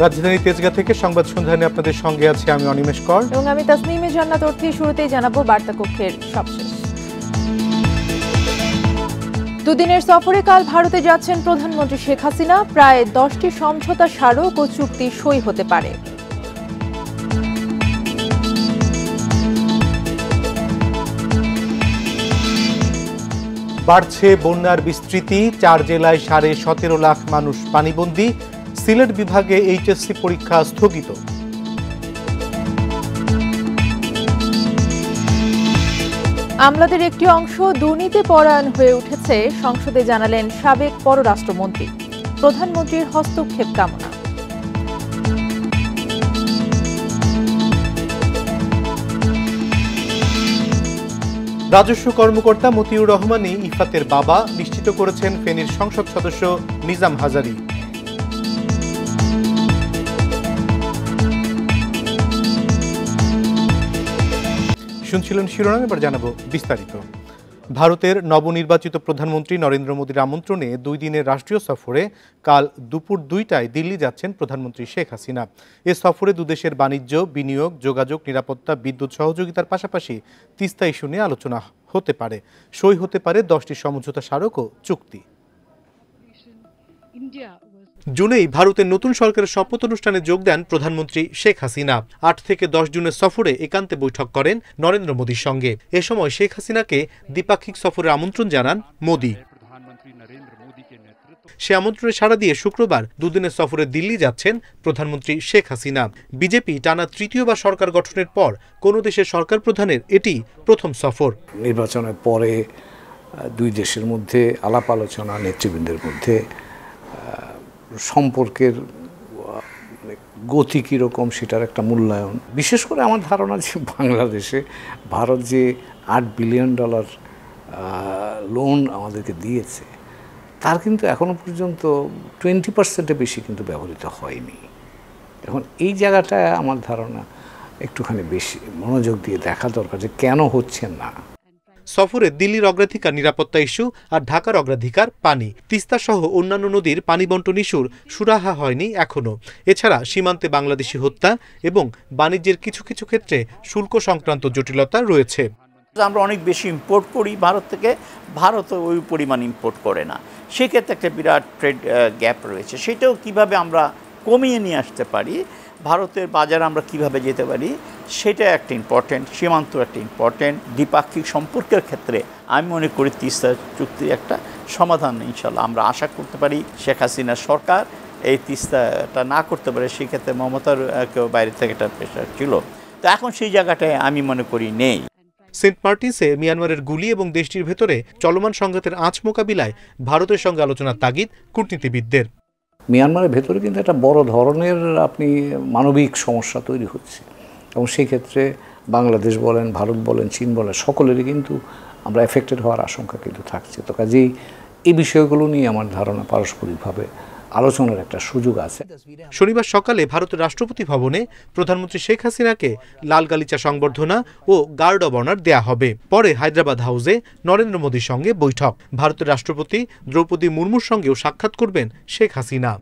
রাজধানী তেজগাঁ থেকে সংবাদ সন্ধ্যা নিয়ে আপনাদের সঙ্গে আছি আমি অনিমেষ কর এবং আমি তাসনিমে জান্নাত অর্থী। শুরুতেই জানাবো বার্তা কক্ষের সবশেষ। দুদিনের সফরে কাল ভারতে যাচ্ছেন প্রধানমন্ত্রী শেখ হাসিনা। প্রায় 10টি সমঝোতা স্মারক ও চুক্তি সই হতে পারে। বাড়ছে বন্যার বিস্তৃতি, 4 জেলায় 17.5 লাখ মানুষ পানিবন্দী। সিলেট বিভাগে এইচএসসি পরীক্ষা স্থগিত। আমলাদের একটি অংশ দুর্নীতি পরায়ণ হয়ে উঠেছে, সংসদে জানালেন সাবেক পররাষ্ট্রমন্ত্রী। প্রধানমন্ত্রীর হস্তক্ষেপ কামনা। রাজস্ব কর্মকর্তা মতিউর রহমানই ইফাতের বাবা, নিশ্চিত করেছেন ফেনীর সংসদ সদস্য নিজাম হাজারী। শুনছিলেন শিরোনাম, এবার জানাবো বিস্তারিত। ভারতের নবনির্বাচিত প্রধানমন্ত্রী নরেন্দ্র মোদীর আমন্ত্রণে 2 দিনের রাষ্ট্রীয় সফরে কাল দুপুর 2টায় দিল্লি যাচ্ছেন প্রধানমন্ত্রী শেখ হাসিনা। এ সফরে দুদেশের বাণিজ্য, বিনিয়োগ, যোগাযোগ, নিরাপত্তা, বিদ্যুৎ সহযোগিতার পাশাপাশি তিস্তা ইস্যু নিয়ে আলোচনা হতে পারে। সই হতে পারে 10টি সমঝোতা স্মারক ও চুক্তি। জুনেই ভারতের নতুন সরকারের শপথ অনুষ্ঠানে যোগ দেন প্রধানমন্ত্রী শেখ হাসিনা। 8 থেকে 10 জুনের সফরে একান্তে বৈঠক করেন নরেন্দ্র মোদীর সঙ্গে। এ সময় শেখ হাসিনাকে দ্বিপাক্ষিক সফরের আমন্ত্রণ জানান মোদী। সে আমন্ত্রণে সাড়া দিয়ে শুক্রবার 2 দিনের সফরে দিল্লি যাচ্ছেন প্রধানমন্ত্রী শেখ হাসিনা। বিজেপি টানা তৃতীয়বার সরকার গঠনের পর কোন দেশের সরকার প্রধানের এটি প্রথম সফর। নির্বাচনের পরে 2 দেশের মধ্যে আলাপ আলোচনা, নেতৃবৃন্দের মধ্যে সম্পর্কের গতি কীরকম সেটার একটা মূল্যায়ন। বিশেষ করে আমার ধারণা যে বাংলাদেশে ভারত যে $8 বিলিয়ন লোন আমাদেরকে দিয়েছে, তার কিন্তু এখনো পর্যন্ত 20% বেশি কিন্তু ব্যবহৃত হয়নি। এখন এই জায়গাটায় আমার ধারণা একটুখানি বেশি মনোযোগ দিয়ে দেখা দরকার যে কেন হচ্ছে না। সফরে দিল্লির অগ্রাধিকার নিরাপত্তা ইস্যু আর ঢাকার অগ্রাধিকার পানি। তিস্তা সহ অন্যান্য নদীর পানি বন্টন ইস্যুর সুরাহা হয়নি এখনো। এছাড়া সীমান্তে বাংলাদেশি হত্যা এবং বাণিজ্যের কিছু কিছু ক্ষেত্রে শুল্ক সংক্রান্ত জটিলতা রয়েছে। আমরা অনেক বেশি ইম্পোর্ট করি ভারত থেকে, ভারত ওই পরিমাণ ইম্পোর্ট করে না। সেক্ষেত্রে একটা বিরাট ট্রেড গ্যাপ রয়েছে। সেটাও কিভাবে আমরা কমিয়ে নিয়ে আসতে পারি, ভারতের বাজারে আমরা কিভাবে যেতে পারি, সেটা একটা ইম্পর্টেন্ট। সীমান্ত একটা ইম্পর্টেন্ট। দ্বিপাক্ষিক সম্পর্কের ক্ষেত্রে আমি মনে করি তিস্তা চুক্তির একটা সমাধান ইনশাল্লাহ আমরা আশা করতে পারি। শেখ হাসিনার সরকার এই তিস্তাটা না করতে পারে, সেক্ষেত্রে মমতার কেউ বাইরে থেকে একটা প্রেশার ছিল, তো এখন সেই জায়গাটায় আমি মনে করি নেই। সেন্ট মার্টিনসে মিয়ানমারের গুলি এবং দেশটির ভেতরে চলমান সংঘাতের আঁচ মোকাবিলায় ভারতের সঙ্গে আলোচনার তাগিদ কূটনীতিবিদদের। মিয়ানমারের ভেতরে কিন্তু একটা বড় ধরনের মানবিক সমস্যা তৈরি হচ্ছে, এবং সেই ক্ষেত্রে বাংলাদেশ বলেন, ভারত বলেন, চীন বলেন, সকলেরই কিন্তু আমরা এফেক্টেড হওয়ার আশঙ্কা কিন্তু থাকছে। তো কাজেই এই বিষয়গুলো নিয়ে আমার ধারণা পারস্পরিকভাবে আলোচনার একটা সুযোগ আছে। শনিবার সকালে ভারতের রাষ্ট্রপতি ভবনে প্রধানমন্ত্রী শেখ হাসিনাকে লাল গালিচা সংবর্ধনা ও গার্ড অব অনার দেয়া হবে। পরে হায়দ্রাবাদ হাউসে নরেন্দ্র মোদীর সঙ্গে বৈঠক। ভারতের রাষ্ট্রপতি দ্রৌপদী মুর্মুর সঙ্গেও সাক্ষাৎ করবেন শেখ হাসিনা।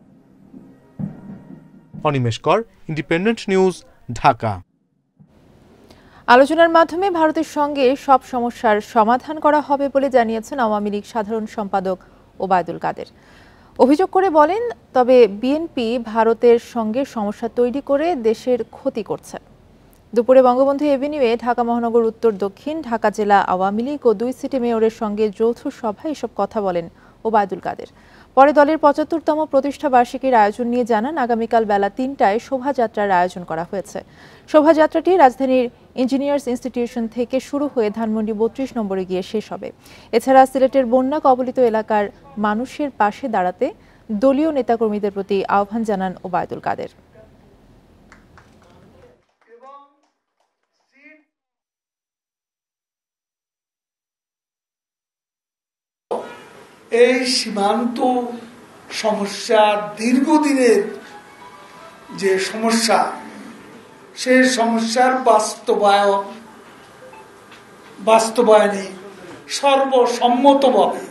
অনিমেষ কর, ইন্ডিপেন্ডেন্ট নিউজ, ঢাকা। আলোচনার মাধ্যমে ভারতের সঙ্গে সব সমস্যার সমাধান করা হবে বলে জানিয়েছেন আওয়ামী লীগ সাধারণ সম্পাদক ওবায়দুল কাদের। অভিযোগ করে বলেন, তবে বিএনপি ভারতের সঙ্গে সমস্যা তৈরি করে দেশের ক্ষতি করছে। দুপুরে বঙ্গবন্ধু এভিনিউয়ে ঢাকা মহানগর উত্তর দক্ষিণ ঢাকা জেলা আওয়ামী লীগ ও 2 সিটি মেয়রের সঙ্গে যৌথ সভায় এসব কথা বলেন ওবায়দুল কাদের। পরে দলের 75তম প্রতিষ্ঠা বার্ষিকীর আয়োজন নিয়ে জানান, আগামীকাল বেলা 3টায় শোভাযাত্রার আয়োজন করা হয়েছে। শোভাযাত্রাটি রাজধানীর ইঞ্জিনিয়ার্স ইনস্টিটিউশন থেকে শুরু হয়ে ধানমন্ডি 32 নম্বরে গিয়ে শেষ হবে। এছাড়া সিলেটের বন্যা কবলিত এলাকার মানুষের পাশে দাঁড়াতে দলীয় নেতাকর্মীদের প্রতি আহ্বান জানান ওবায়দুল কাদের। এই সীমান্ত সমস্যা দীর্ঘদিনের যে সমস্যা, সেই সমস্যার বাস্তবায়নে সর্বসম্মতভাবে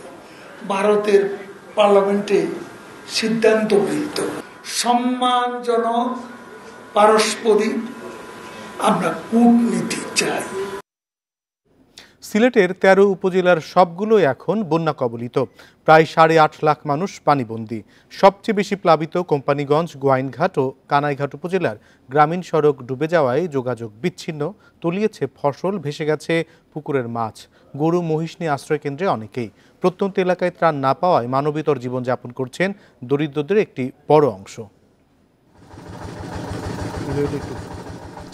ভারতের পার্লামেন্টে সিদ্ধান্ত গৃহীত। সম্মানজনক পারস্পরিক আমরা কূটনীতি চাই। সিলেটের ১৩ উপজেলার সবগুলোই এখন বন্যা কবলিত। প্রায় ৮.৫ লাখ মানুষ পানিবন্দী। সবচেয়ে বেশি প্লাবিত কোম্পানিগঞ্জ, গোয়াইনঘাট ও কানাইঘাট উপজেলার গ্রামীণ সড়ক ডুবে যাওয়ায় যোগাযোগ বিচ্ছিন্ন, তলিয়েছে ফসল, ভেসে গেছে পুকুরের মাছ। গরু মহিষ নিয়ে আশ্রয় কেন্দ্রে অনেকেই। প্রত্যন্ত এলাকায় ত্রাণ না পাওয়ায় মানবেতর জীবনযাপন করছেন দরিদ্রদের একটি বড় অংশ।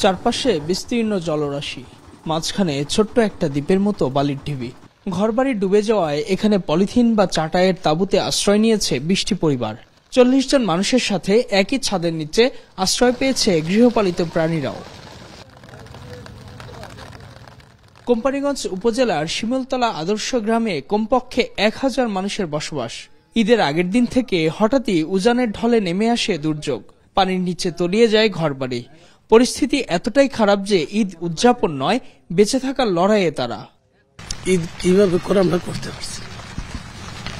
চারপাশে বিস্তীর্ণ জলরাশি, মাঝখানে ছোট্ট একটা দ্বীপের মতো বালির ঢিবি। ঘরবাড়ি ডুবে যাওয়ায় এখানে পলিথিন বা চাটাইয়ের তাঁবুতে আশ্রয় নিয়েছে ২০টি পরিবার। ৪০ জন মানুষের সাথে একই ছাদের নিচে আশ্রয় পেয়েছে গৃহপালিত প্রাণীরাও। কোম্পানিগঞ্জ উপজেলার শিমুলতলা আদর্শ গ্রামে কমপক্ষে ১,০০০ মানুষের বসবাস। ঈদের আগের দিন থেকে হঠাৎই উজানের ঢলে নেমে আসে দুর্যোগ। পানির নিচে তলিয়ে যায় ঘরবাড়ি। পরিস্থিতি এতটাই খারাপ যে ঈদ উদযাপন নয়, বেঁচে থাকার লড়াইয়ে তারা। ঈদ কিভাবে করে আমরা করতে পারছি,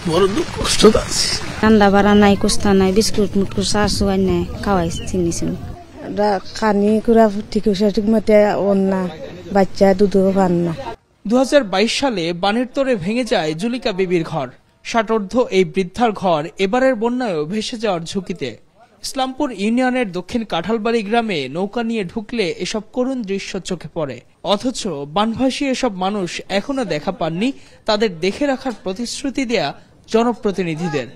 বড় দুঃখ কষ্ট আছে। রান্না বাড়া নাই, কুস্তা নাই, বিস্কুট মুটকুট চা চুয়াই নাই, খাওয়াই চিনিছেন খানি কুড়া ঠিক ঠিক মতে অন্যা বাচ্চা দুধও পান না। ২০২২ সালে বানের তোরে ভেঙে যায় জুলিকা বিবির ঘর। ষাটোর্ধ্ব এই বৃদ্ধার ঘর এবারের বন্যায়ও ভেসে যাওয়ার ঝুঁকিতে। ইসলামপুর ইউনিয়নের দক্ষিণ কাঁঠালবাড়ি গ্রামে নৌকা নিয়ে ঢুকলে এসব করুণ দৃশ্য চোখে পড়ে। অথচ বানভাসী এসব মানুষ এখনো দেখা পাননি তাদের দেখে রাখার প্রতিশ্রুতি দেয়া জনপ্রতিনিধিদের।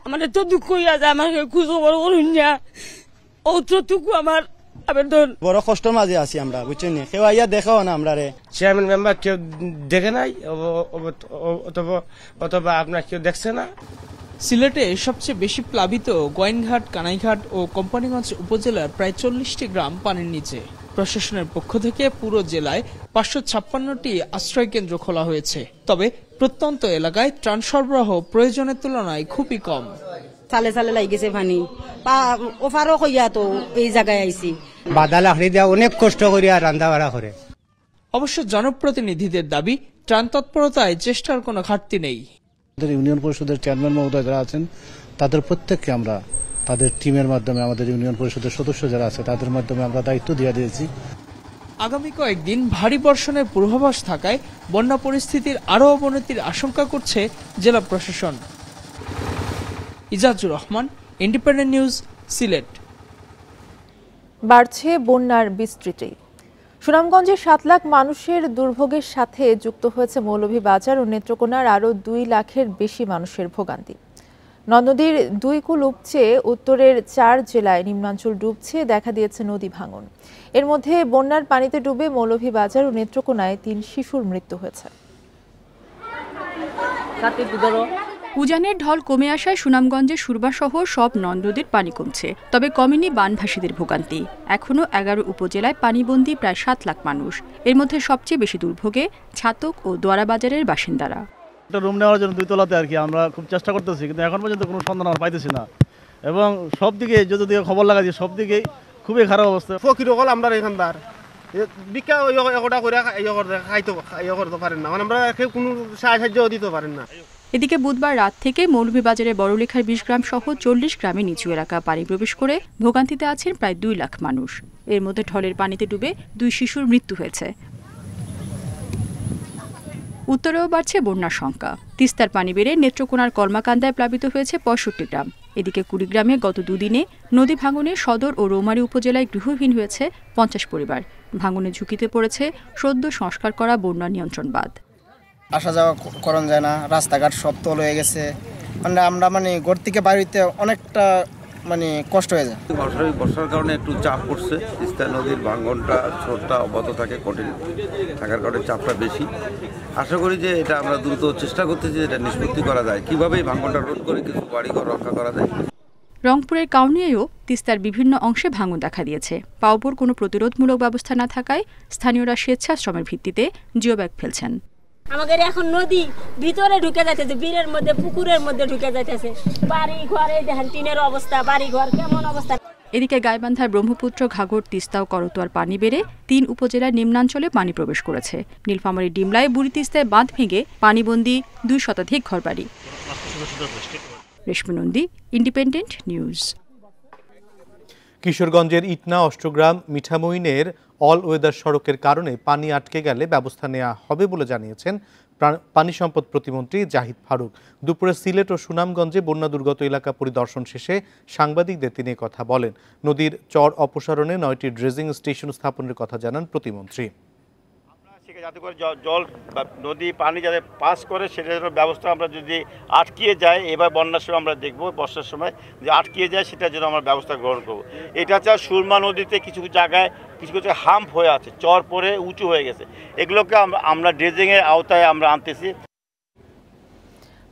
আমাদের তো দুঃখ হইয়া যায়, আমাকে খুঁজো বড় করুন না, অতটুকু আমার আবেদন। বড় কষ্টের মাঝে আছি আমরা, বুঝছেন, কেউ আইয়া দেখাও না আমরা। চেয়ারম্যান মেম্বার কেউ দেখে নাই, অথবা আপনার কেউ দেখছে না। সিলেটে সবচেয়ে বেশি প্লাবিত গোয়াইনঘাট, কানাইঘাট ও কোম্পানিগঞ্জ উপজেলার প্রায় ৪০টি গ্রাম পানির নিচে। প্রশাসনের পক্ষ থেকে পুরো জেলায় ৫৫৬টি আশ্রয় কেন্দ্র খোলা হয়েছে। তবে প্রত্যন্ত এলাকায় ত্রাণ সরবরাহ প্রয়োজনের তুলনায় খুবই কম। চালে চালে লাগি গেছে পানি, ওফারও কইয়া তো এই জায়গায় আইছি। বাদা লাকড়ি দিয়া অনেক কষ্ট করিয়া রান্না বাড়া করে। অবশ্য জনপ্রতিনিধিদের দাবি, ত্রাণ তৎপরতায় চেষ্টার কোনো ঘাটতি নেই। ইউনিয়ন পরিষদের চেয়ারম্যান মহোদয় যারা আছেন তাদের প্রত্যেককে আমরা তাদের টিমের মাধ্যমে, আমাদের ইউনিয়ন পরিষদের সদস্য যারা আছে তাদের মাধ্যমে আমরা দায়িত্ব দিয়ে দিয়েছি। আগামী কয়েকদিন ভারী বর্ষণের পূর্বাভাস থাকায় বন্যা পরিস্থিতির আরও অবনতির আশঙ্কা করছে জেলা প্রশাসন। Ijazur Rahman, independent news, Sylhet. বাড়ছে বন্যার বিস্তৃতি। সুনামগঞ্জে ৭ লাখ মানুষের দুর্ভোগের সাথে যুক্ত হয়েছে মৌলভীবাজার ও নেত্রকোনার আরও ২ লাখের বেশি মানুষের ভোগান্তি। নদীর ২ কূল উপচে উত্তরের ৪ জেলায় নিম্নাঞ্চল ডুবছে, দেখা দিয়েছে নদী ভাঙন। এর মধ্যে বন্যার পানিতে ডুবে মৌলভীবাজার ও নেত্রকোনায় ৩ শিশুর মৃত্যু হয়েছে। উজানের ঢল কমে আসায় সুনামগঞ্জে সুরবাসহ সব নদীর পানি কমছে, তবে কমেনি বানভাসীদের ভোগান্তি। এখনও ১১ উপজেলায় পানিবন্দী প্রায় ৭ লাখ মানুষ। এর মধ্যে সবচেয়ে বেশি দুর্ভোগে ছাতক ও দোয়ারাবাজারের বাসিন্দারা। একটা রুম নেওয়ার জন্য 2 তলাতে আর কি আমরা খুব চেষ্টা করতেছি, কিন্তু এখন পর্যন্ত কোনো সন্ধান আমরা পাইতেছি না। এবং সব দিকে যদি খবর লাগাচ্ছি, সব দিকেই খুবই খারাপ অবস্থা। ফকির হল আমরা এখানকার বিকা একটা করে খাইতে পারেন না, মানে আমরা কোনো সাহায্য দিতে পারেন না। এদিকে বুধবার রাত থেকে মৌলভীবাজারের বড়লেখার ২০ গ্রাম সহ ৪০ গ্রামে নিচু এলাকা পানি প্রবেশ করে ভোগান্তিতে আছেন প্রায় ২ লাখ মানুষ। এর মধ্যে ঢলের পানিতে ডুবে ২ শিশুর মৃত্যু হয়েছে। উত্তরেও বাড়ছে বন্যার সংখ্যা। তিস্তার পানি বেড়ে নেত্রকোনার কলমাকান্দায় প্লাবিত হয়েছে ৬৫ গ্রাম। এদিকে কুড়িগ্রামে গত দুদিনে নদী ভাঙনে সদর ও রৌমারী উপজেলায় গৃহহীন হয়েছে ৫০ পরিবার। ভাঙনের ঝুঁকিতে পড়েছে সদ্য সংস্কার করা বন্যা নিয়ন্ত্রণ বাঁধ। আসা যাওয়া করণ যায় না, রাস্তাঘাট সব তল হয়ে গেছে। আমরা ঘর থেকে বাড়িতে অনেকটা কষ্ট হয়ে যায়। বর্ষার কারণে একটু চাপ পড়ছে। তিস্তা নদীর ভাঙনটা স্রোতটা অব্যাহত থাকে, কঠিন থাকার কারণে চাপটা বেশি। আশা করি যে এটা আমরা দ্রুত চেষ্টা করতেছি এটা নিষ্পত্তি করা যায়, কিভাবে ভাঙনটা রোধ করে কিছু বাড়িঘর রক্ষা করা যায়। রংপুরের কাউনিয়ায়ও তিস্তার বিভিন্ন অংশে ভাঙন দেখা দিয়েছে। পাওপোর কোনো প্রতিরোধমূলক ব্যবস্থা না থাকায় স্থানীয়রা স্বেচ্ছাশ্রমের ভিত্তিতে জিও ব্যাগ ফেলছেন। আমাদের এখন নদী ভিতরে ঢুকে যাইতেছে, বীরের মধ্যে, পুকুরের মধ্যে ঢুকে যাইতেছে। বাড়ি ঘরে দেখেন টিনের অবস্থা, বাড়ি ঘর কেমন অবস্থা। এদিকে গাইবান্ধার ব্রহ্মপুত্র, ঘাঘর, তিস্তা ও করতোয়ার পানি বেড়ে ৩ উপজেলার নিম্নাঞ্চলে পানি প্রবেশ করেছে। নীলফামারীর ডিমলায় বুড়ি তিস্তায় বাঁধ ভেঙে পানিবন্দী ২ শতাধিক ঘরবাড়ি। রেশমি নন্দী, ইন্ডিপেন্ডেন্ট নিউজ। কিশোরগঞ্জের ইটনা অষ্টগ্রাম মিঠামইনের অল ওয়েদার সড়কের কারণে পানি আটকে গেলে ব্যবস্থা নেওয়া হবে বলে জানিয়েছেন পানি সম্পদ প্রতিমন্ত্রী জাহিদ ফারুক। দুপুরে সিলেট ও সুনামগঞ্জে বন্যা দুর্গত এলাকা পরিদর্শন শেষে সাংবাদিকদের তিনি কথা বলেন। নদীর চর অপসারণে 9টি ড্রেজিং স্টেশন স্থাপনের কথা জানান প্রতিমন্ত্রী। যাতে করে জল নদী পানি যাতে পাস করে সেটার ব্যবস্থা আমরা যদি আটকিয়ে যায়, এবার বন্যার সময় আমরা দেখব বর্ষার সময় যে আটকিয়ে যায় সেটার জন্য আমরা ব্যবস্থা গ্রহণ করব। এটা হচ্ছে সুরমা নদীতে কিছু জায়গায় কিছু কিছু হাম্প হয়ে আছে, চর পরে উঁচু হয়ে গেছে, এগুলোকে আমরা ড্রেজিংয়ের আওতায় আমরা আনতেছি।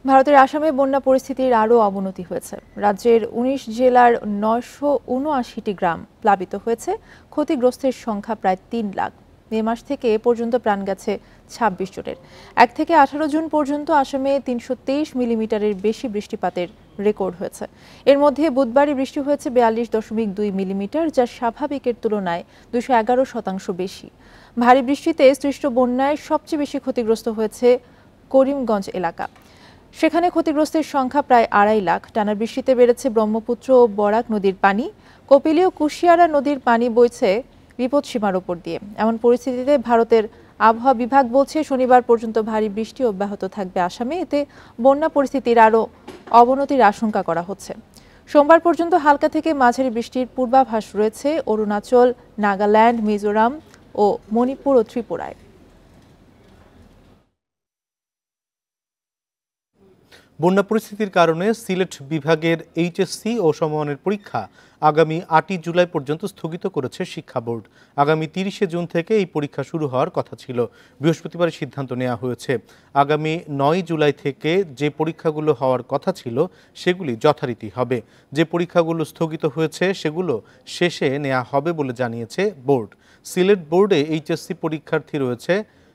ভারতের আসামে বন্যা পরিস্থিতির আরও অবনতি হয়েছে। রাজ্যের 19 জেলার 979টি গ্রাম প্লাবিত হয়েছে। ক্ষতিগ্রস্তের সংখ্যা প্রায় 3 লাখ। মে মাস থেকে এ পর্যন্ত প্রাণ গেছে 26 জনের। 1 থেকে 18 জুন পর্যন্ত আসামে 323 মিলিমিটারের বেশি বৃষ্টিপাতের রেকর্ড হয়েছে। এর মধ্যে বুধবারই বৃষ্টি হয়েছে 42.2 মিলিমিটার, যা স্বাভাবিকের তুলনায় 211% বেশি। ভারী বৃষ্টিতে সৃষ্ট বন্যায় সবচেয়ে বেশি ক্ষতিগ্রস্ত হয়েছে করিমগঞ্জ এলাকা। সেখানে ক্ষতিগ্রস্তের সংখ্যা প্রায় 2.5 লাখ। টানা বৃষ্টিতে বেড়েছে ব্রহ্মপুত্র ও বরাক নদীর পানি। কপিলী ও কুশিয়ারা নদীর পানি বইছে বিপদসীমার ওপর দিয়ে। এমন পরিস্থিতিতে ভারতের আবহাওয়া বিভাগ বলছে শনিবার পর্যন্ত ভারী বৃষ্টি অব্যাহত থাকবে আসামে। এতে বন্যা পরিস্থিতির আরও অবনতির আশঙ্কা করা হচ্ছে। সোমবার পর্যন্ত হালকা থেকে মাঝারি বৃষ্টির পূর্বাভাস রয়েছে অরুণাচল, নাগাল্যান্ড, মিজোরাম ও মণিপুর ও ত্রিপুরায়। বন্যা পরিস্থিতির কারণে সিলেট বিভাগের এইচএসসি ও সমমানের পরীক্ষা আগামী 8 জুলাই পর্যন্ত স্থগিত করেছে শিক্ষা বোর্ড। আগামী 30 জুন থেকে এই পরীক্ষা শুরু হওয়ার কথা ছিল। বৃহস্পতিবার সিদ্ধান্ত নেওয়া হয়েছে। আগামী 9 জুলাই থেকে যে পরীক্ষাগুলো হওয়ার কথা ছিল সেগুলি যথারীতি হবে। যে পরীক্ষাগুলো স্থগিত হয়েছে সেগুলো শেষে নেওয়া হবে বলে জানিয়েছে বোর্ড। সিলেট বোর্ডে এইচএসসি পরীক্ষার্থী রয়েছে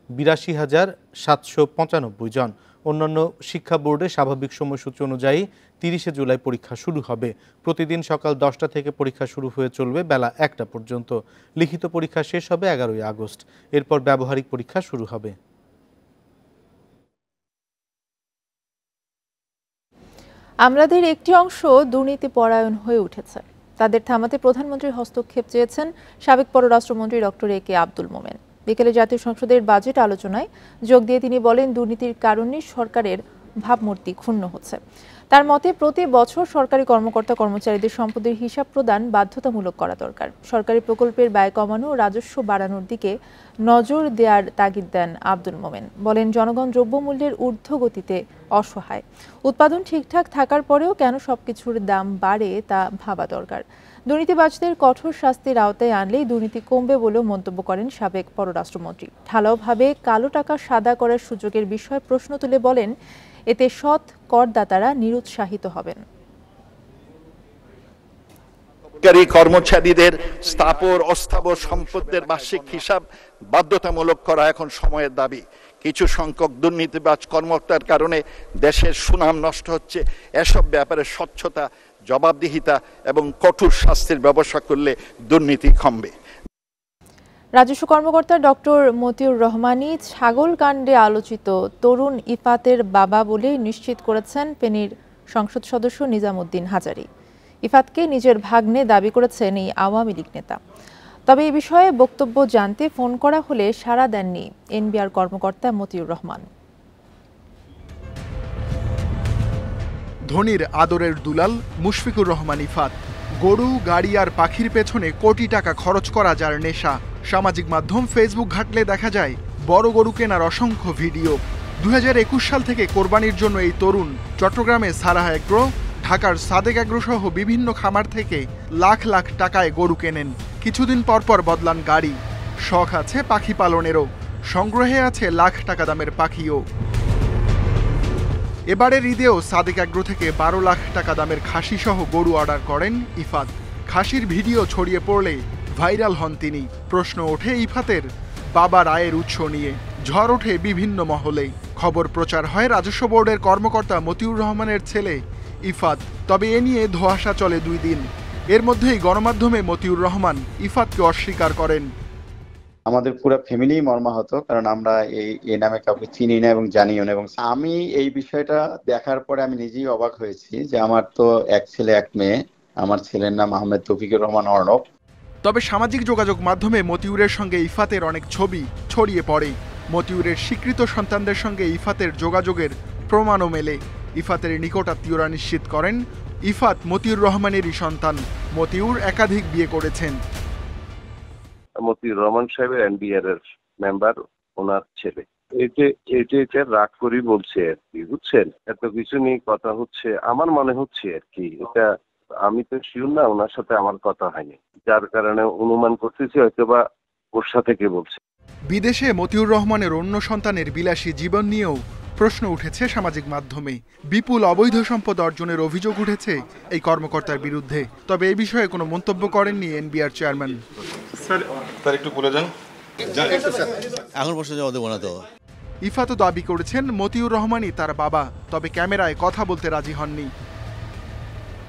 82,795 জন। অন্যান্য শিক্ষা বোর্ডে স্বাভাবিক সময়সূচি অনুযায়ী 30 জুলাই পরীক্ষা শুরু হবে। প্রতিদিন সকাল 10টা থেকে পরীক্ষা শুরু হয়ে চলবে বেলা 1টা পর্যন্ত। লিখিত পরীক্ষা শেষ হবে 11 আগস্ট। এরপর ব্যবহারিক পরীক্ষা শুরু হবে। আমাদের একটি অংশ দুর্নীতি পরায়ণ হয়ে উঠেছে। তাদের থামাতে প্রধানমন্ত্রীর হস্তক্ষেপ চেয়েছেন সাবেক পররাষ্ট্রমন্ত্রী ডক্টর এ.কে আব্দুল মোমেন। বিকেলে জাতীয় সংসদের বাজেট আলোচনায় যোগ দিয়ে তিনি বলেন, দুর্নীতির কারণে সরকারের ভাবমূর্তি ক্ষুণ্ণ হচ্ছে। তার মতে প্রতি বছর সরকারি কর্মকর্তা কর্মচারীদের সম্পদের হিসাব প্রদান বাধ্যতামূলক করা দরকার। সরকারি প্রকল্পের ব্যয় কমানো ও রাজস্ব বাড়ানোর দিকে নজর দেওয়ার তাগিদ দেন আব্দুল মোমেন। বলেন, জনগণ দ্রব্যমূল্যের ঊর্ধ্বগতিতে অসহায়। উৎপাদন ঠিকঠাক থাকার পরেও কেন সবকিছুর দাম বাড়ে তা ভাবা দরকার। দুর্নীতিবাজদের কঠোর শাস্তির আওতায় আনলেই দুর্নীতি কমবে বলেও মন্তব্য করেন সাবেক পররাষ্ট্রমন্ত্রী। ঢালাওভাবে কালো টাকা সাদা করার সুযোগের বিষয়ে প্রশ্ন তুলে বলেন, এতে সৎ করদাতারা নিরুৎসাহিত হবেন। কর্মচারীদের স্থাবর অস্থাবর সম্পদের বার্ষিক হিসাব বাধ্যতামূলক করা এখন সময়ের দাবি। কিছু সংখ্যক দুর্নীতিবাজ কর্মকর্তার কারণে দেশের সুনাম নষ্ট হচ্ছে। এসব ব্যাপারে স্বচ্ছতা, জবাবদিহিতা এবং কঠোর শাস্তির ব্যবস্থা করলে দুর্নীতি কমবে। রাজস্ব কর্মকর্তা ডক্টর মতিউর রহমানী ছাগল কাণ্ডে আলোচিত তরুণ ইফাতের বাবা বলে নিশ্চিত করেছেন ফেনীর সংসদ সদস্য নিজামুদ্দিন হাজারী। ইফাতকে নিজের ভাগ্নে দাবি করেছেন এই আওয়ামী লীগ নেতা। তবে এই বিষয়ে বক্তব্য জানতে ফোন করা হলে সাড়া দেননি এনবিআর কর্মকর্তা মতিউর রহমান। ধোনির আদরের দুলাল মুশফিকুর রহমান ইফাত। গরু, গাড়ি আর পাখির পেছনে কোটি টাকা খরচ করা যার নেশা। সামাজিক মাধ্যম ফেসবুক ঘাটলে দেখা যায় বড় গরু কেনার অসংখ্য ভিডিও। 2021 সাল থেকে কোরবানির জন্য এই তরুণ চট্টগ্রামে সারাহ এগ্রো, ঢাকার সাদেক এগ্রো সহ বিভিন্ন খামার থেকে লাখ লাখ টাকায় গরু কেনেন। কিছুদিন পরপর বদলান গাড়ি। শখ আছে পাখি পালনেরও, সংগ্রহে আছে লাখ টাকা দামের পাখিও। এবারের ঈদেও সাদেক এগ্রো থেকে 12 লাখ টাকা দামের খাসি সহ গরু অর্ডার করেন ইফাত। খাসির ভিডিও ছড়িয়ে পড়লে ভাইরাল হন তিনি। প্রশ্ন ওঠে ইফাতের বাবার আয়ের উৎস নিয়ে। ঝড় ওঠে বিভিন্ন মহলে। খবর প্রচার হয় রাজস্ব বোর্ডের কর্মকর্তা মতিউর রহমানের ছেলে ইফাত। তবে এ নিয়ে ধোঁয়াশা চলে 2 দিন। এর মধ্যেই গণমাধ্যমে মতিউর রহমান ইফাতকে অস্বীকার করেন। আমাদের পুরো ফ্যামিলি মর্মাহত, কারণ আমরা এই নামে কাউকে চিনি না এবং জানিও না। এবং আমি এই বিষয়টা দেখার পরে আমি নিজেই অবাক হয়েছি যে আমার তো এক ছেলে এক মেয়ে, আমার ছেলের নাম আহমেদ তৌফিকুর রহমান অর্ণব। তবে সামাজিক যোগাযোগ মাধ্যমে মতিউরের সঙ্গে ইফাতের অনেক ছবি ছড়িয়ে পড়ে। মতিউরের স্বীকৃত সন্তানদের সঙ্গে ইফাতের যোগাযোগের প্রমাণও মেলে। ইফাতের নিকটাত্মীয়রা নিশ্চিত করেন ইফাত মতিউর রহমানেরই সন্তান। মতিউর একাধিক বিয়ে করেছেন। মতিউর রহমান সাহেবের এনবিআর এর মেম্বার, ওনার ছেলে। এটা রাগ করি বলছে আর কি, বুঝছেন? এত কিছু নিয়ে কথা হচ্ছে, আমার মনে হচ্ছে আর কি, এটা আমি তো শিওর না, ওনার সাথে আমার কথা হয়নি, যার কারণে অনুমান করতেছি হয়তোবা ওর সাথে কে বলছে। বিদেশে মতিউর রহমানের অন্য সন্তানের বিলাসী জীবন নিয়েও প্রশ্ন উঠেছে সামাজিক মাধ্যমে। বিপুল অবৈধ সম্পদ অর্জনের অভিযোগ উঠেছে এই কর্মকর্তার বিরুদ্ধে। তবে এই বিষয়ে কোনো মন্তব্য করেননি এনবিআর চেয়ারম্যান। স্যার একটু বলে যান। এখন প্রশ্ন জবাব দেবো না তো। ইফাতও দাবি করেছেন মতিউর রহমানই তার বাবা, তবে ক্যামেরায় কথা বলতে রাজি হননি।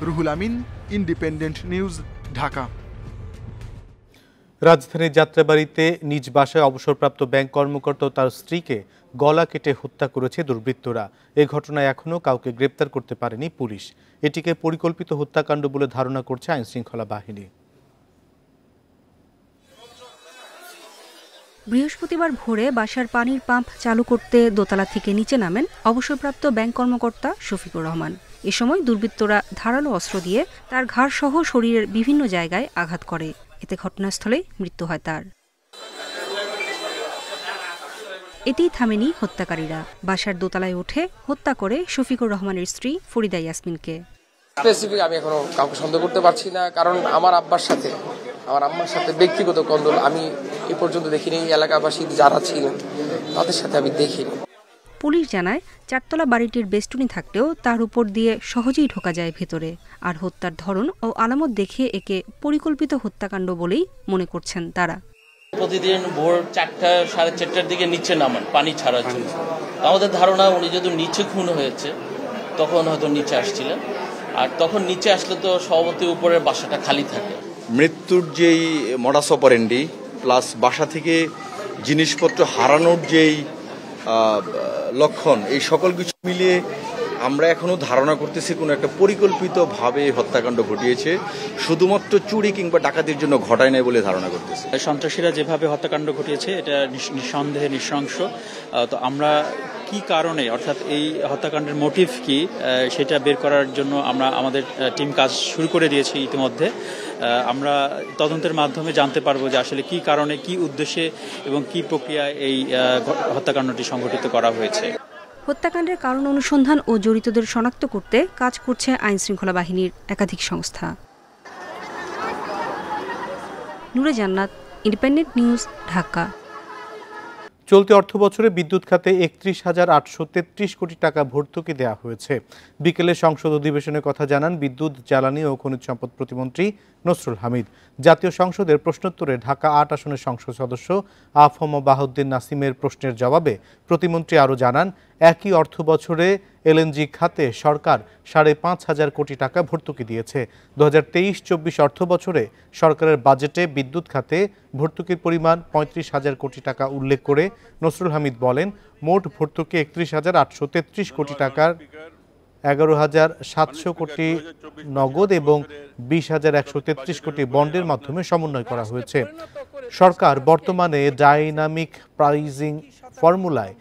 Ruhul Amin, independent news, Dhaka. রাজধানীর যাত্রাবাড়িতে নিজ বাসায় অবসরপ্রাপ্ত ব্যাংক কর্মকর্তা ও তার স্ত্রীকে গলা কেটে হত্যা করেছে দুর্বৃত্তরা। এ ঘটনায় এখনও কাউকে গ্রেপ্তার করতে পারেনি পুলিশ। এটিকে পরিকল্পিত হত্যাকাণ্ড বলে ধারণা করছে আইনশৃঙ্খলা বাহিনী। বৃহস্পতিবার ভোরে বাসার পানির পাম্প চালু করতে দোতলা থেকে নিচে নামেন অবসরপ্রাপ্ত ব্যাংক কর্মকর্তা শফিকুর রহমান। এ সময় দুর্বৃত্তরা ধারালো অস্ত্র দিয়ে তার ঘাড় সহ শরীরের বিভিন্ন জায়গায় আঘাত করে। এতে ঘটনাস্থলেই মৃত্যু হয় তার। এতেই থামেনি হত্যাকারীরা। বাসার দোতলায় উঠে হত্যা করে শফিকুর রহমানের স্ত্রী ফরিদা ইয়াসমিনকে। স্পেসিফিক আমি এখনো কাউকে সন্দেহ করতে পারছি না, কারণ আমার আব্বার সাথে আমার আম্মার সাথে ব্যক্তিগত কন্দল আমি এ পর্যন্ত দেখিনি। এলাকাবাসী যারা ছিলেন তাদের সাথে আমি দেখিনি। পুলিশ জানায় চারতলা বাড়িটির বেষ্টনী থাকলেও তার উপর দিয়ে সহজেই ঢোকা যায় ভেতরে। আর হত্যার ধরন ও আলামত দেখে একে পরিকল্পিত হত্যাকাণ্ড বলেই মনে করছেন তারা। প্রতিদিন ভোর 4টা সাড়ে 4টার দিকে নিচে নামান পানি ছাড়ার জন্য। আমাদের ধারণা উনি যদি নিচে খুন হয়েছে তখন হয়তো নিচে আসছিলেন, আর তখন নিচে আসলে তো স্বভাবতই উপরের বাসাটা খালি থাকে। মৃত্যুর যেই মডাস অপারেন্ডি প্লাস বাসা থেকে জিনিসপত্র হারানোর যেই লক্ষণ, এই সকল কিছু মিলিয়ে আমরা এখনো ধারণা করতেছি কোনো একটা পরিকল্পিতভাবে হত্যাকাণ্ড ঘটিয়েছে, শুধুমাত্র চুরি কিংবা ডাকাতির জন্য ঘটায় নাই বলে ধারণা করতেছি। সন্ত্রাসীরা যেভাবে হত্যাকাণ্ড ঘটিয়েছে এটা নিঃসন্দেহে নৃশংস। তো আমরা কি কারণে, অর্থাৎ এই হত্যাকাণ্ডের মোটিভ কি, সেটা বের করার জন্য আমরা আমাদের টিম কাজ শুরু করে দিয়েছি ইতিমধ্যে। আমরা তদন্তের মাধ্যমে জানতে পারবো যে আসলে কি কারণে, কি উদ্দেশ্যে এবং কি প্রক্রিয়ায় এই হত্যাকাণ্ডটি সংঘটিত করা হয়েছে। হত্যাকাণ্ডের কারণ অনুসন্ধান ও জড়িতদের শনাক্ত করতে কাজ করছে আইনশৃঙ্খলা বাহিনীর একাধিক সংস্থা। নূরে জান্নাত, ইন্ডিপেন্ডেন্ট নিউজ, ঢাকা। চলতি অর্থবছরে বিদ্যুৎ খাতে 31,833 কোটি টাকা ভর্তুকি দেওয়া হয়েছে। বিকেলে সংসদ অধিবেশনে কথা জানান বিদ্যুৎ, জ্বালানি ও খনিজ সম্পদ প্রতিমন্ত্রী নসরুল হামিদ। জাতীয় সংসদের প্রশ্নোত্তরে ঢাকা 8 আসনের সংসদ সদস্য আফম বাহাউদ্দিন নাসিমের প্রশ্নের জবাবে প্রতিমন্ত্রী আরও জানান, একই অর্থ বছরে এলএনজি খাতে সরকার 5,500 কোটি টাকা ভর্তুকি দিয়েছে। 2023-24 অর্থ বছরে সরকারের বাজেটে বিদ্যুৎ খাতে ভর্তুকির পরিমাণ 35,000 কোটি টাকা উল্লেখ করে নসরুল হামিদ বলেন, মোট ভর্তুকি 31,833 কোটি টাকার 11,700 কোটি নগদ এবং 20,133 কোটি বন্ডের মাধ্যমে সমন্বয় করা হয়েছে। সরকার বর্তমানে ডাইনামিক প্রাইজিং ফর্মুলায়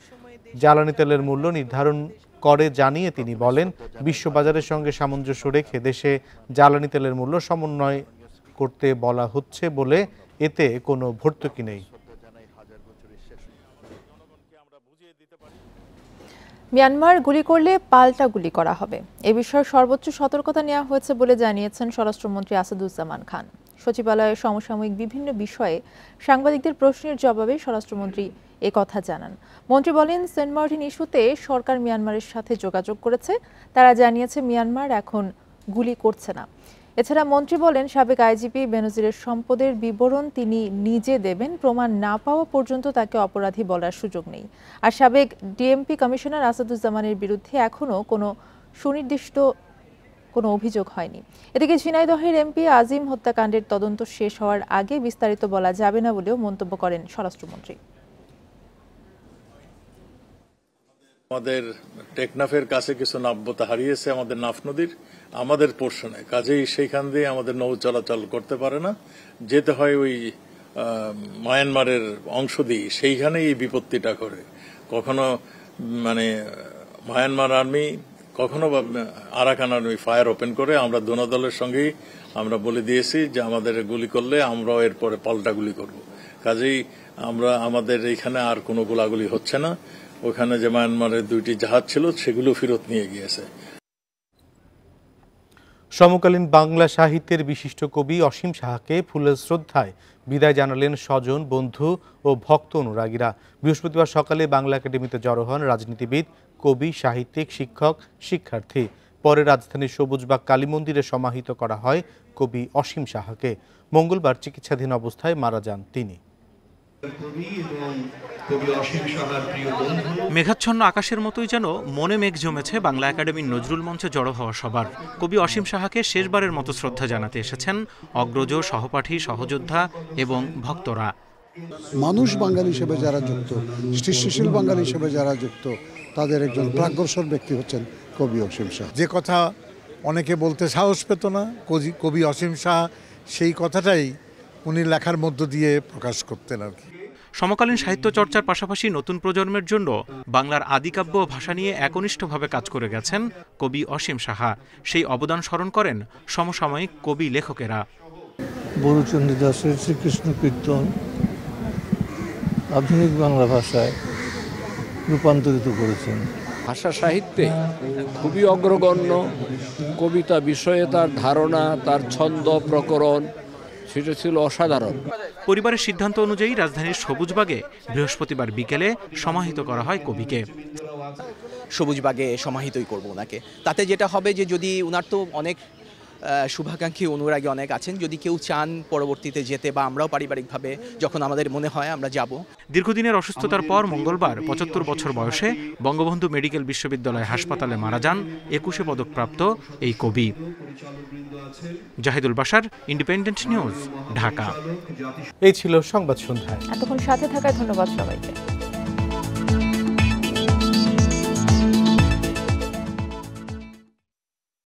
জ্বালানি তেলের মূল্য নির্ধারণ করে জানিয়ে তিনি বলেন, বিশ্ববাজারের সঙ্গে সামঞ্জস্য রেখে দেশে জ্বালানি তেলের মূল্য সমন্বয় করতে বলা হচ্ছে বলে এতে কোনো ভর্তুকি নেই। মিয়ানমার গুলি করলে পাল্টা গুলি করা হবে, এ বিষয়ে সর্বোচ্চ সতর্কতা নেওয়া হয়েছে বলে জানিয়েছেন স্বরাষ্ট্রমন্ত্রী আসাদুজ্জামান খান। সচিবালয়ে সমসাময়িক বিভিন্ন বিষয়ে সাংবাদিকদের প্রশ্নের জবাবে স্বরাষ্ট্রমন্ত্রী কথা জানান। মন্ত্রী বলেন, সেন্ট মার্টিন ইস্যুতে সরকার মিয়ানমারের সাথে যোগাযোগ করেছে, তারা জানিয়েছে মিয়ানমার এখন গুলি করছে না। এছাড়া মন্ত্রী বলেন, সাবেক আইজিপি বেনজিরের সম্পদের বিবরণ তিনি নিজে দেবেন, প্রমাণ না পাওয়া পর্যন্ত তাকে অপরাধী বলার সুযোগ নেই। আর সাবেক ডিএমপি কমিশনার আসাদুজ্জামানের বিরুদ্ধে এখনও কোনো সুনির্দিষ্ট কোনো অভিযোগ হয়নি। এদিকে ঝিনাইদহের এমপি আজিম হত্যাকাণ্ডের তদন্ত শেষ হওয়ার আগে বিস্তারিত বলা যাবে না বলেও মন্তব্য করেন স্বরাষ্ট্রমন্ত্রী। আমাদের টেকনাফের কাছে কিছু নাব্যতা হারিয়েছে আমাদের নাফ নদীর আমাদের পোর্শনে, কাজেই সেইখান দিয়ে আমাদের নৌ চলাচল করতে পারে না, যেতে হয় ওই মায়ানমারের অংশ দিয়ে, সেইখানেই এই বিপত্তিটা করে। কখনো মানে মায়ানমার আর্মি, কখনো আরাকান আর্মি ফায়ার ওপেন করে। আমরা দোনো দলের সঙ্গেই আমরা বলে দিয়েছি যে আমাদের গুলি করলে আমরাও এরপরে পাল্টা গুলি করব। কাজেই আমাদের এইখানে আর কোনো গোলাগুলি হচ্ছে না। ওখানে যে মায়ানমারের 2টি জাহাজ ছিল সেগুলো ফেরত নিয়ে গিয়েছে। সমকালীন বাংলা সাহিত্যের বিশিষ্ট কবি অসীম সাহাকে ফুলের শ্রদ্ধায় বিদায় জানালেন স্বজন, বন্ধু ও ভক্ত অনুরাগীরা। বৃহস্পতিবার সকালে বাংলা একাডেমিতে জড়ো হন রাজনীতিবিদ, কবি, সাহিত্যিক, শিক্ষক, শিক্ষার্থী। পরে রাজধানীর সবুজবাগ কালী মন্দিরে সমাহিত করা হয় কবি অসীম সাহাকে। মঙ্গলবার চিকিৎসাধীন অবস্থায় মারা যান তিনি। মেঘাচ্ছন্ন আকাশের মতোই যেন মনে মেঘ জমেছে বাংলা একাডেমির নজরুল মঞ্চে জড়ো হওয়া সবার। কবি অসীম সাহাকে শেষবারের মতো শ্রদ্ধা জানাতে এসেছেন অগ্রজ, সহপাঠী, সহযোদ্ধা এবং ভক্তরা। মানুষ বাঙালি হিসেবে যারা যুক্ত, সৃষ্টিশীল বাঙালি হিসেবে যারা যুক্ত, তাদের একজন প্রাজ্ঞসর ব্যক্তি হচ্ছেন কবি অসীম সাহা। যে কথা অনেকে বলতে সাহস পেত না, কবি অসীম সাহা সেই কথাটাই উনি লেখার মধ্য দিয়ে প্রকাশ করতেন আর কি। সমকালীন সাহিত্য চর্চার পাশাপাশি নতুন প্রজন্মের জন্য বাংলার আদিকাব্য ভাষা নিয়ে একনিষ্ঠভাবে কাজ করে গেছেন কবি অসীম সাহা। সেই অবদান স্মরণ করেন সমসাময়িক কবি লেখকেরা। বরুচন্দ্র দাসের শ্রীকৃষ্ণ কীর্তন আধুনিক বাংলা ভাষায় রূপান্তরিত করেছেন। ভাষা সাহিত্যে খুবই অগ্রগণ্য। কবিতা বিষয়ে তার ধারণা, তার ছন্দ, প্রকরণ সেটা ছিল অসাধারণ। পরিবারের সিদ্ধান্ত অনুযায়ী রাজধানীর সবুজবাগে বৃহস্পতিবার বিকেলে সমাহিত করা হয় কবিকে। সবুজবাগে সমাহিতই করব ওনাকে। তাতে যেটা হবে যে যদি ওনার তো অনেক শুভাকাঙ্ক্ষী অনুরাগী অনেক আছেন, যদি কেউ চান পরবর্তীতে যেতে বা আমরাও পারিবারিকভাবে যখন আমাদের মনে হয় আমরা যাব। দীর্ঘদিনের অসুস্থতার পর মঙ্গলবার 75 বছর বয়সে বঙ্গবন্ধু মেডিকেল বিশ্ববিদ্যালয় হাসপাতালে মারা যান 21 পদকপ্রাপ্ত এই কবি। Zahidul Bashar, independent news, Dhaka. এই ছিল সংবাদ সন্ধ্যায়। এতক্ষণ সাথে থাকায় ধন্যবাদ সবাইকে।